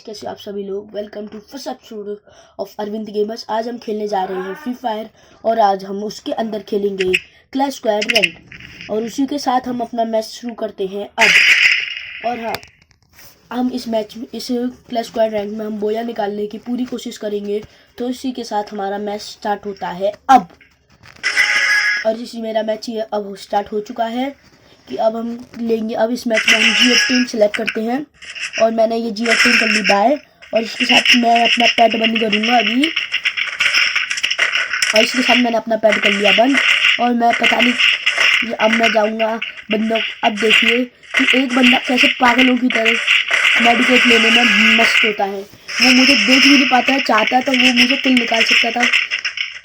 कैसे आप सभी लोग, welcome to first episode of Arvind gamers. आज हम खेलने जा रहे हैं फ्री फायर और आज हम उसके अंदर खेलेंगे क्लैश स्क्वाड रैंक और उसी के साथ हम अपना मैच शुरू करते हैं अब। और हाँ, हम इस क्लैश स्क्वाड रैंक में हम बोया निकालने की पूरी कोशिश करेंगे। तो इसी के साथ हमारा मैच स्टार्ट होता है अब। और इसी मेरा मैच ये अब स्टार्ट हो चुका है कि अब हम लेंगे। अब इस मैच में हम G18 सेलेक्ट करते हैं और मैंने ये G18 कर ली बाय। और इसके साथ मैं अपना पैड बंद करूँगा अभी। और इसके साथ मैंने अपना पैड कर लिया बंद और मैं पता नहीं अब मैं जाऊँगा बंदों। अब देखिए कि एक बंदा कैसे पागलों की तरह मेडिकेट लेने में मस्त होता है। वो मुझे देख भी नहीं पाता है, चाहता तो वो मुझे किल निकाल सकता था।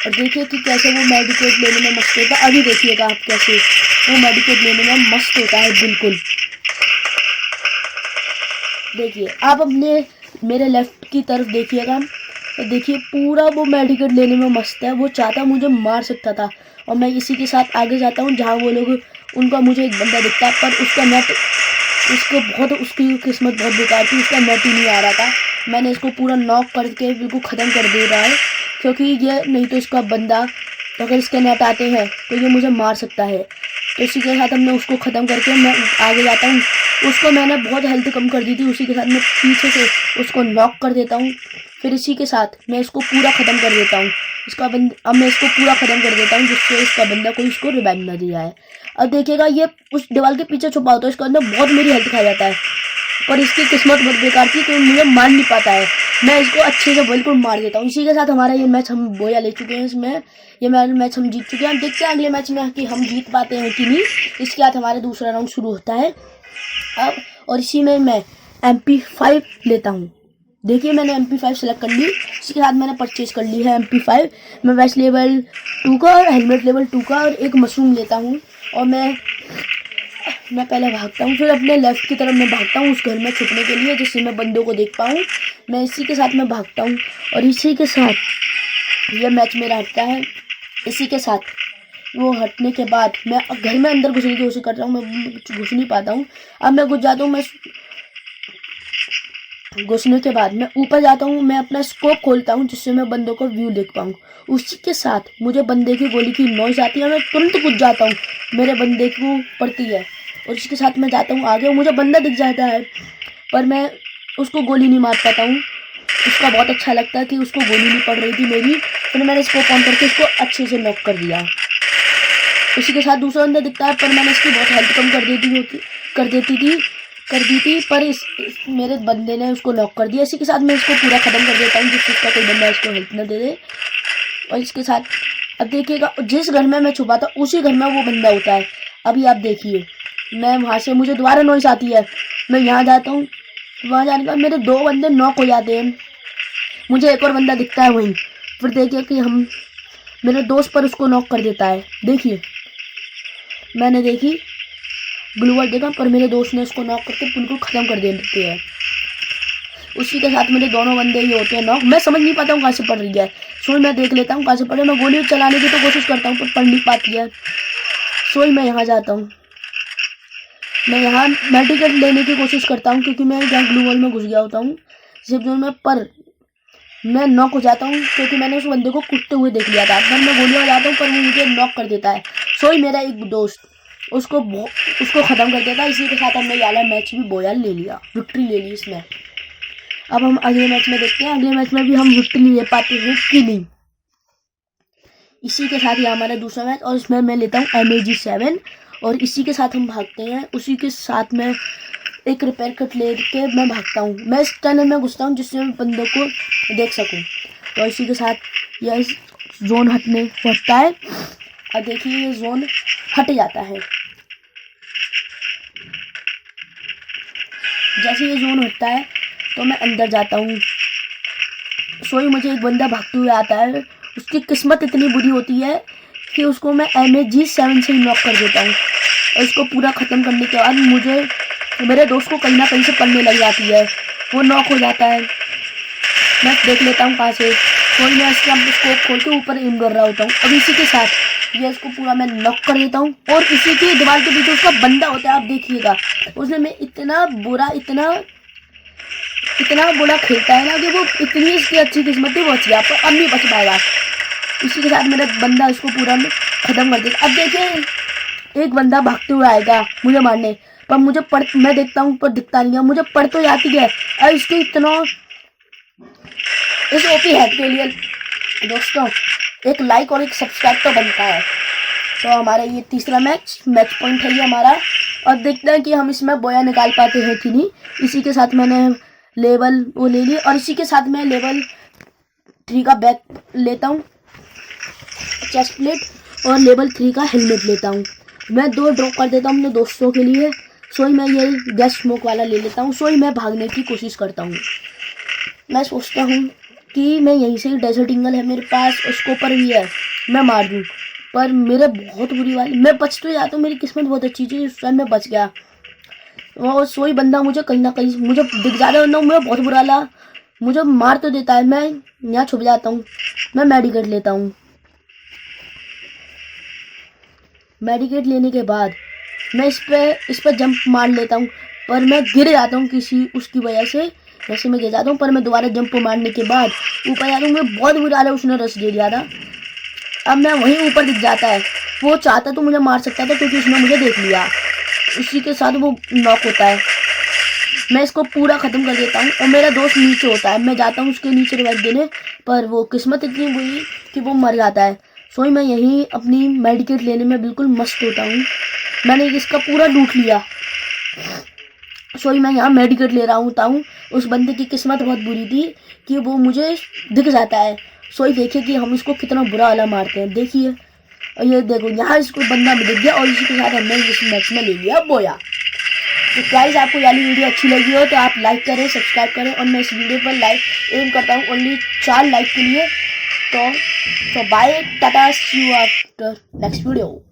और देखिए कि कैसे वो मेडिकेट लेने में मस्त होता है। अभी देखिएगा आप कैसे वो मेडिकेट लेने में मस्त होता है। बिल्कुल देखिए आप अपने मेरे लेफ्ट की तरफ देखिएगा तो देखिए पूरा वो मेडिकेट लेने में मस्त है। वो चाहता मुझे मार सकता था और मैं इसी के साथ आगे जाता हूँ जहाँ वो लोग उनका मुझे एक बंदा दिखता है पर उसका नेट उसकी किस्मत बहुत बेकार थी। उसका नेट ही नहीं आ रहा था। मैंने इसको पूरा नॉक करके बिल्कुल ख़त्म कर दे रहा है क्योंकि ये नहीं तो इसका बंदा अगर इसके नेट आते हैं तो ये मुझे मार सकता है। तो इसी के साथ हमने उसको ख़त्म करके मैं आगे जाता हूँ। उसको मैंने बहुत हेल्थ कम कर दी थी, उसी के साथ मैं पीछे से उसको नॉक कर देता हूँ। फिर इसी के साथ मैं इसको पूरा ख़त्म कर देता हूँ। अब मैं इसको पूरा ख़त्म कर देता हूँ जिससे इसका बंदा कोई इसको रिवाइव ना दिया है। अब देखिएगा ये उस दीवार के पीछे छुपा होता है, इसके अंदर बहुत मेरी हेल्थ खा जाता है पर इसकी किस्मत बहुत बेकार थी तो मुझे मार नहीं पाता है। मैं इसको अच्छे से बिल्कुल मार देता हूँ। इसी के साथ हमारा ये मैच हम बोया ले चुके हैं। इसमें ये मैच हम जीत चुके हैं। हम देखते हैं अगले मैच में कि हम जीत पाते हैं कि नहीं। इसके बाद हमारा दूसरा राउंड शुरू होता है अब। और इसी में मैं MP5 लेता हूँ। देखिए मैंने MP5 सेलेक्ट कर ली। इसके साथ मैंने परचेज कर ली है MP5। मैं वेस्ट लेवल 2 का और हेलमेट लेवल 2 का और एक मशरूम लेता हूँ। और मैं पहले भागता हूँ, फिर अपने लेफ्ट की तरफ मैं भागता हूँ उस घर में छुपने के लिए जिससे मैं बंदों को देख पाऊँ। मैं इसी के साथ मैं भागता हूँ और इसी के साथ यह मैच मेरा हटता है। इसी के साथ वो हटने के बाद मैं घर में अंदर घुसने की कोशिश कर रहा हूँ, मैं घुस नहीं पाता हूँ। अब मैं घुस जाता हूँ। मैं घुसने के बाद मैं ऊपर जाता हूँ, मैं अपना स्कोप खोलता हूँ जिससे मैं बंदों को व्यू देख पाऊँ। उसी के साथ मुझे बंदे की गोली की नॉइज आती है, मैं तुरंत कूद जाता हूँ, मेरे बंदे को पड़ती है। और इसके साथ मैं जाता हूँ आगे, मुझे बंदा दिख जाता है पर मैं उसको गोली नहीं मार पाता हूँ। उसका बहुत अच्छा लगता है कि उसको गोली नहीं पड़ रही थी मेरी। फिर मैंने स्कोप ऑन करके उसको अच्छे से नॉक कर दिया। इसी के साथ दूसरा बंदा दिखता है पर मैंने इसकी बहुत हेल्प कम कर दी थी पर मेरे बंदे ने उसको नॉक कर दिया। इसी के साथ मैं इसको पूरा ख़त्म कर देता हूँ जिससे इसका कोई बंदा इसको हेल्प न दे दे। और इसके साथ अब देखिएगा जिस घर में मैं छुपा था उसी घर में वो बंदा होता है। अभी आप देखिए मैं वहाँ से मुझे दोबारा नॉइस आती है, मैं यहाँ जाता हूँ। वहाँ जाने के बाद मेरे 2 बंदे नॉक हो जाते हैं। मुझे एक और बंदा दिखता है वहीं। फिर देखिए कि हम मेरे दोस्त पर उसको नॉक कर देता है। देखिए मैंने देखी ग्लूवॉल देखा पर मेरे दोस्त ने उसको नॉक करके बिल्कुल ख़त्म कर देते हैं। उसी के साथ मेरे दोनों बंदे ही होते हैं नॉक। मैं समझ नहीं पाता हूँ कहाँ से पड़ रही है। सोई मैं देख लेता हूँ कहाँ से पड़े। मैं गोली चलाने की तो कोशिश करता हूँ पर पड़ नहीं पाती है। सोई मैं यहाँ जाता हूँ, मैं यहाँ मेडिकेट लेने की कोशिश करता हूँ क्योंकि मैं जहाँ ग्लू वॉल में घुस गया होता हूँ सेफ जोन में, पर मैं नॉक हो जाता हूँ क्योंकि मैंने उस बंदे को कूदते हुए देख लिया था। पर मैं गोली हो जाता हूँ पर वो मुझे नॉक कर देता है। सोई मेरा एक दोस्त उसको ख़त्म कर देता है। इसी के साथ हमने ये वाला मैच भी बोया ले लिया, विक्ट्री ले ली इसमें। अब हम अगले मैच में देखते हैं अगले मैच में भी हम विक्ट्री ले पाते हैं कि नहीं। इसी के साथ ये हमारा दूसरा मैच और इसमें मैं लेता हूँ MAG7 और इसी के साथ हम भागते हैं। उसी के साथ मैं एक रिपेयर किट ले के मैं भागता हूँ। मैं इस टनल में घुसता हूँ जिससे मैं बंदों को देख सकूँ। तो इसी के साथ यह जोन हटता है और देखिए ये जोन हट जाता है। जैसे ये जोन हटता है तो मैं अंदर जाता हूँ। सोई मुझे एक बंदा भागते हुए आता है, उसकी किस्मत इतनी बुरी होती है कि उसको मैं MAG7 से नॉक कर देता हूँ। और इसको पूरा ख़त्म करने के बाद मुझे मेरे दोस्त को कहीं ना कहीं से पड़ने लग जाती है, वो नॉक हो जाता है। मैं देख लेता हूँ कहाँ से कोई, मैं इसका स्कोप खोल के ऊपर एम कर रहा होता हूँ। अब इसी के साथ ये इसको पूरा मैं नॉक कर देता हूँ और इसी की दीवार के पीछे उसका बंदा होता है। आप देखिएगा उसने मैं इतना बुरा इतना बुरा खेलता है ना कि वो इतनी इसकी अच्छी किस्मत थी, बच गया पर अब नहीं बच पाएगा। इसी के साथ मेरा बंदा इसको पूरा खत्म कर देगा। अब देखिए एक बंदा भागते हुए आएगा मुझे मारने, पर मुझे मैं देखता हूँ पर दिखता नहीं है, मुझे पड़ तो जाती है। और इसको इतना इस ओपी हैक के लिए दोस्तों एक लाइक और एक सब्सक्राइब तो बनता है। तो हमारा ये तीसरा मैच पॉइंट है ये हमारा। और देखते हैं कि हम इसमें बोया निकाल पाते हैं कि नहीं। इसी के साथ मैंने लेवल वो ले लिया और इसी के साथ मैं लेवल 3 का बैग लेता हूँ, चेस्ट प्लेट और लेवल 3 का हेलमेट लेता हूँ। मैं 2 ड्रॉप कर देता हूँ अपने दोस्तों के लिए। सोई मैं ये गैस स्मोक वाला ले लेता हूँ। सोई मैं भागने की कोशिश करता हूँ। मैं सोचता हूँ कि मैं यहीं से डेजर्ट ईगल है मेरे पास, उसके ऊपर भी है, मैं मार दूँ। पर मेरे बहुत बुरी वाली, मैं बच तो जाता हूँ, मेरी किस्मत बहुत अच्छी थी, उस टाइम मैं बच गया। और सोई बंदा मुझे कहीं ना कहीं मुझे दिख जाता है, मैं बहुत बुरा लगा, मुझे मार तो देता है। मैं यहाँ छुप जाता हूँ, मैं मेडिकेट लेता हूँ। मेडिकेट लेने के बाद मैं इस पर जंप मार लेता हूँ, पर मैं गिर जाता हूँ किसी उसकी वजह से। जैसे मैं गिर जाता हूँ पर मैं दोबारा जंप मारने के बाद ऊपर जाता हूँ। मैं बहुत बुरा है, उसने रश दे दिया था। अब मैं वहीं ऊपर दिख जाता है। वो चाहता तो मुझे मार सकता था क्योंकि उसने मुझे देख लिया। उसी के साथ वो नॉक होता है। मैं इसको पूरा ख़त्म कर देता हूँ और मेरा दोस्त नीचे होता है। मैं जाता हूँ उसके नीचे रिवाइव देने, पर वो किस्मत इतनी बुरी कि वो मर जाता है। सोई मैं यहीं अपनी मेडिकेट लेने में बिल्कुल मस्त होता हूँ। मैंने इसका पूरा लूट लिया। सोई मैं यहाँ मेडिकेट ले रहा हूँ। उस बंदे की किस्मत बहुत बुरी थी कि वो मुझे दिख जाता है। सोई देखिए कि हम इसको कितना बुरा वाला मारते हैं, देखिए। और ये देखो यहाँ इसको बंदा दिख गया और इसी के साथ हमने इस मैच में ले लिया बोया। तो गाइस आपको वाली वीडियो अच्छी लगी हो तो आप लाइक करें, सब्सक्राइब करें। और मैं इस वीडियो पर लाइक एम करता हूँ ओनली 4 लाइक के लिए। तो bye, tata, see you after next video.